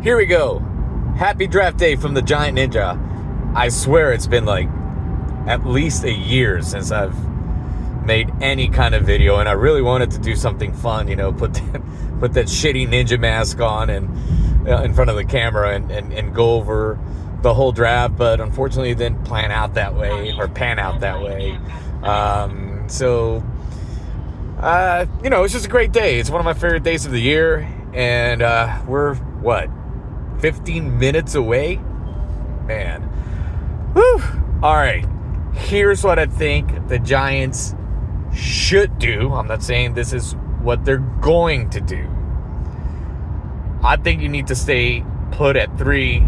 Here we go. Happy draft day from the Giant Ninja. I swear it's been like at least a year since I've made any kind of video, and I really wanted to do something fun, put that shitty ninja mask on and in front of the camera and go over the whole draft, but unfortunately it didn't pan out that way. It's just a great day. It's one of my favorite days of the year, and we're 15 minutes away? Man. Whew. All right. Here's what I think the Giants should do. I'm not saying this is what they're going to do. I think you need to stay put at 3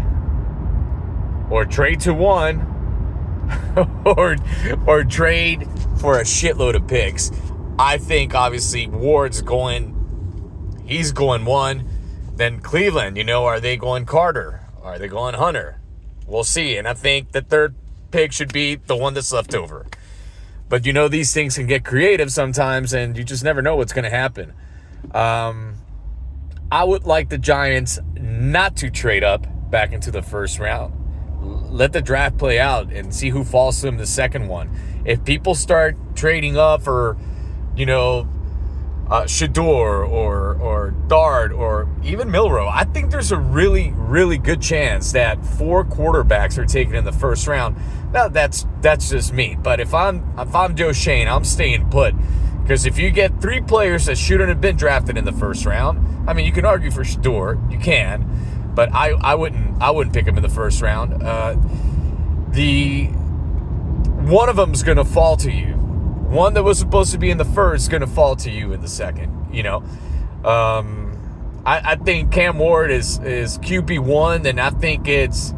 or trade to 1 or trade for a shitload of picks. I think obviously Ward's going, he's going 1. Then Cleveland, are they going Carter? Are they going Hunter? We'll see. And I think the third pick should be the one that's left over. But these things can get creative sometimes, and you just never know what's going to happen. I would like the Giants not to trade up back into the first round. Let the draft play out and see who falls to them the second one. If people start trading up for, Shedeur or Dart or even Milroe, I think there's a really, really good chance that 4 quarterbacks are taken in the first round. Now that's just me, but if I'm Joe Schoen, I'm staying put, because if you get 3 players that shouldn't have been drafted in the first round, I mean, you can argue for Shedeur, you can, but I wouldn't pick him in the first round. One of them's gonna fall to you. One that was supposed to be in the first is going to fall to you in the second, I think Cam Ward is QB1, and I think it's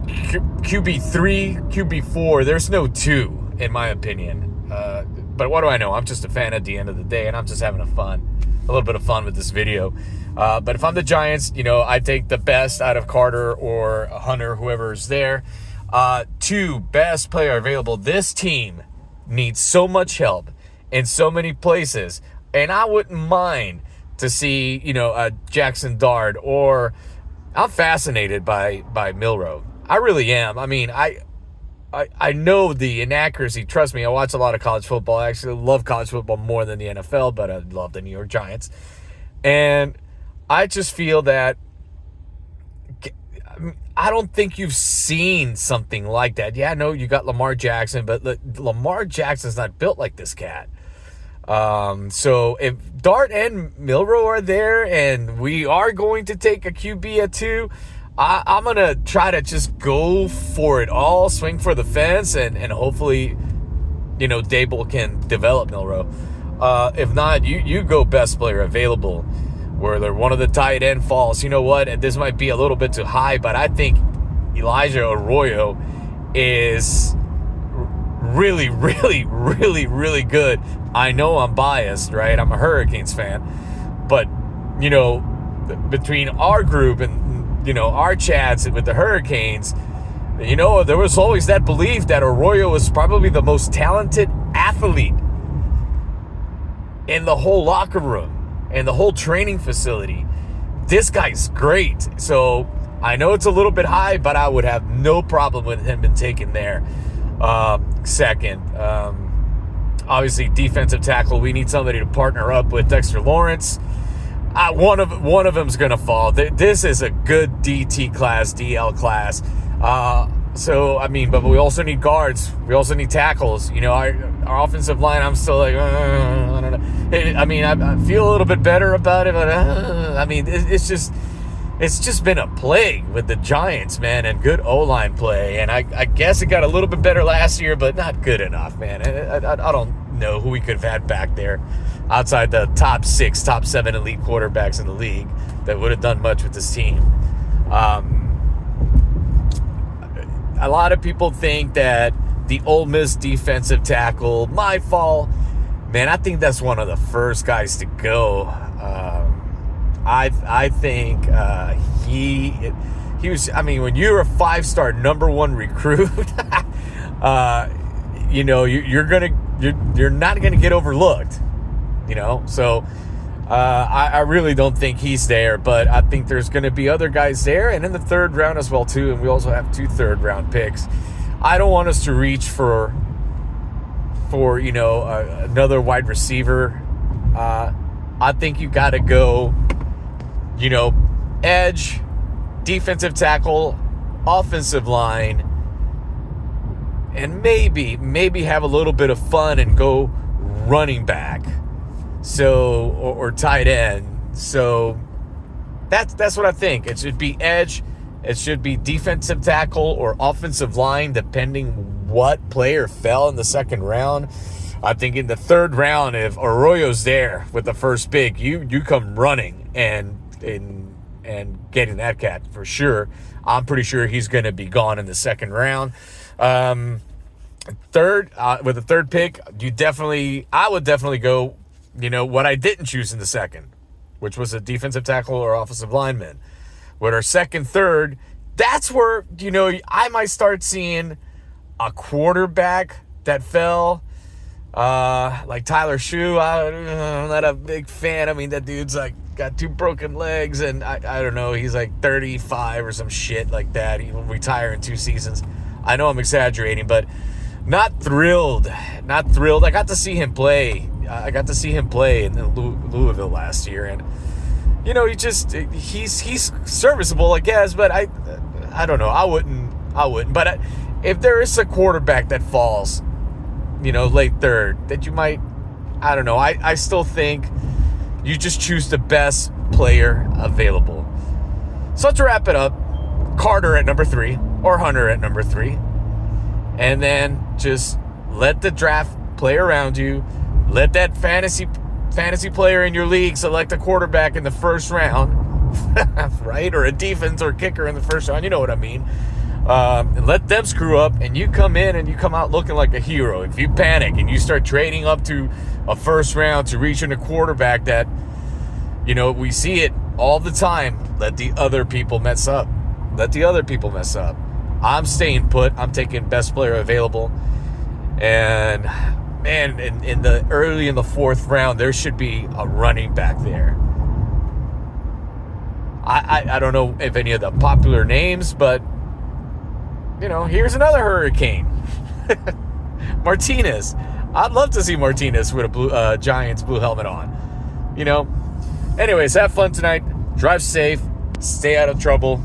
QB3, QB4. There's no 2, in my opinion. But what do I know? I'm just a fan at the end of the day, and I'm just having a little bit of fun with this video. But if I'm the Giants, I take the best out of Carter or Hunter, whoever's there. 2, best player available. This team needs so much help in so many places, and I wouldn't mind to see Jackson Dart, or I'm fascinated by Milroe. I really am. I mean, I know the inaccuracy. Trust me, I watch a lot of college football. I actually love college football more than the NFL, but I love the New York Giants, and I just feel that I don't think you've seen something like that. Yeah, I know you got Lamar Jackson, but Lamar Jackson's not built like this cat. So if Dart and Milroe are there and we are going to take a QB at 2, I'm going to try to just go for it all, swing for the fence, and hopefully, Dable can develop Milroe. If not, you go best player available, where one of the tight end falls. You know what? And this might be a little bit too high, but I think Elijah Arroyo is really, really, really, really good. I know I'm biased, right? I'm a Hurricanes fan. But, between our group and, our chats with the Hurricanes, there was always that belief that Arroyo was probably the most talented athlete in the whole locker room and the whole training facility. This guy's great. So I know it's a little bit high, but I would have no problem with him being taken there. Second, obviously defensive tackle. We need somebody to partner up with Dexter Lawrence. One of them's gonna fall. This is a good DT class, DL class. But we also need guards. We also need tackles. Our offensive line, I'm still like, I don't know. I feel a little bit better about it, but it's just been a plague with the Giants, man, and good O-line play. And I guess it got a little bit better last year, but not good enough, man. I don't know who we could have had back there outside the top 6, top 7 elite quarterbacks in the league that would have done much with this team. A lot of people think that the Ole Miss defensive tackle might fall. Man, I think that's one of the first guys to go. I think he was. I mean, when you're a 5-star number 1 recruit, you're not gonna get overlooked. So I really don't think he's there, but I think there's going to be other guys there, and in the third round as well too. And we also have 2 third-round picks. I don't want us to reach for another wide receiver. I think you got to go, edge, defensive tackle, offensive line, and maybe have a little bit of fun and go running back. So, or tight end. So that's what I think. It should be edge. It should be defensive tackle or offensive line, depending what player fell in the second round. I think in the third round, if Arroyo's there with the first pick, you come running and getting that cat for sure. I'm pretty sure he's going to be gone in the second round. Third, with the third pick, I would definitely go, what I didn't choose in the second, which was a defensive tackle or offensive lineman. With our second, third, that's where, I might start seeing a quarterback that fell, like Tyler Shue. I'm not a big fan. I mean, that dude's got 2 broken legs, and I don't know, he's 35 or some shit like that. He will retire in 2 seasons. I know I'm exaggerating, but not thrilled. I got to see him play. I got to see him play in Louisville last year, and he's serviceable, I guess. But I don't know. I wouldn't. But if there is a quarterback that falls, late third, that you might, I don't know. I still think you just choose the best player available. So to wrap it up, Carter at number 3 or Hunter at number 3. And then just let the draft play around you. Let that fantasy player in your league select a quarterback in the first round, right? Or a defense or kicker in the first round. You know what I mean? And let them screw up, and you come in and you come out looking like a hero. If you panic and you start trading up to a first round to reach in a quarterback that, we see it all the time, let the other people mess up. I'm staying put. I'm taking best player available. And man, in the fourth round, there should be a running back there. I don't know if any of the popular names, but here's another hurricane. Martinez. I'd love to see Martinez with a Giants blue helmet on. Anyways, have fun tonight. Drive safe. Stay out of trouble.